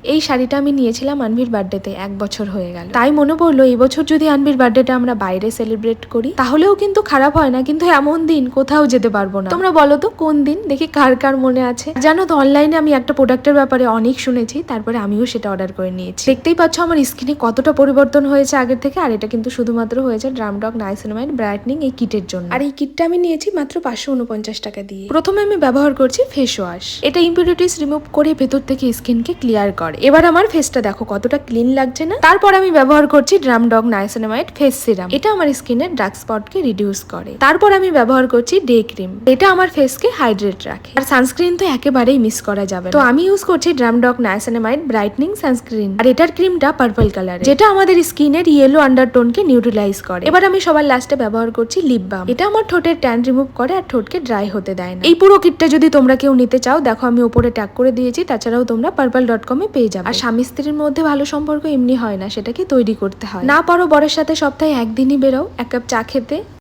এই শাড়িটা আমি নিয়েছিলাম আনভির বার্থডেতে 1 বছর হয়ে গেল। তাই মনে পড়লো এই বছর যদি আনভির বার্থডেটা আমরা বাইরে সেলিব্রেট করি তাহলেও কিন্তু খারাপ হয় না, কিন্তু এমন দিন কোথাও যেতে পারবো না। তোমরা বলো তো কোন দিন, দেখি কার কার মনে আছে। জানো তো অনলাইনে আমি একটা প্রোডাক্টের ব্যাপারে অনেক শুনেছি, তারপরে আমিও সেটা অর্ডার করে নিয়েছি। দেখতেই পাচ্ছ আমার স্কিনে কতটা পরিবর্তন হয়েছে আগের থেকে। আর এটা কিন্তু শুধুমাত্র হয়েছে ড্রামডক নাইসিনামাইড ব্রাইটনিং এই কিটের জন্য। আর এই কিটটা আমি নিয়েছি মাত্র 549 টাকা দিয়ে। প্রথমে আমি ব্যবহার করছি ফেস ওয়াশ। এটা ইম্পিউরিটিস রিমুভ করে ভেতর থেকে স্কিনকে ক্লিয়ার করে। এবার আমার ফেসটা দেখো কতটা ক্লিন লাগছে না। তারপর আমি ব্যবহার করছি ড্রামডক নাইসিনামাইড ফেস সিরাম। এটা আমার স্কিনের ডার্ক স্পটকে রিডিউস করে। তারপর আমি ব্যবহার করছি ডে ক্রিম। এটা আমার ফেসকে হাইড্রেট রাখে। আর সানস্ক্রিন তো একেবারেই মিস করা যাবে না। তো আমি ইউজ করছি ড্রামডক নাইসিনামাইড ব্রাইটনিং সানস্ক্রিন। আর এটার ক্রিমটা পার্পল কালার, যেটা আমাদের স্কিনের ইয়েলো আন্ডারটোনকে নিউট্রালাইজ করে। এবার আমি সবার লাস্টে ব্যবহার করছি লিপ বাম। এটা আমার ঠোঁটের ট্যান রিমুভ করে আর ঠোঁটকে ড্রাই হতে দেয় না। এই পুরো কিটটা যদি তোমরা কেউ নিতে চাও, দেখো আমি উপরে ট্যাগ করে দিয়েছি। তাছাড়াও তোমরা purple.com এ পেয়ে যাবে। আর স্বামী স্ত্রীর মধ্যে ভালো সম্পর্ক এমনি হয় না, সেটাকে তৈরি করতে হয়। না পারো বরের সাথে সপ্তাহে একদিনই বেরো এক কাপ চা খেতে।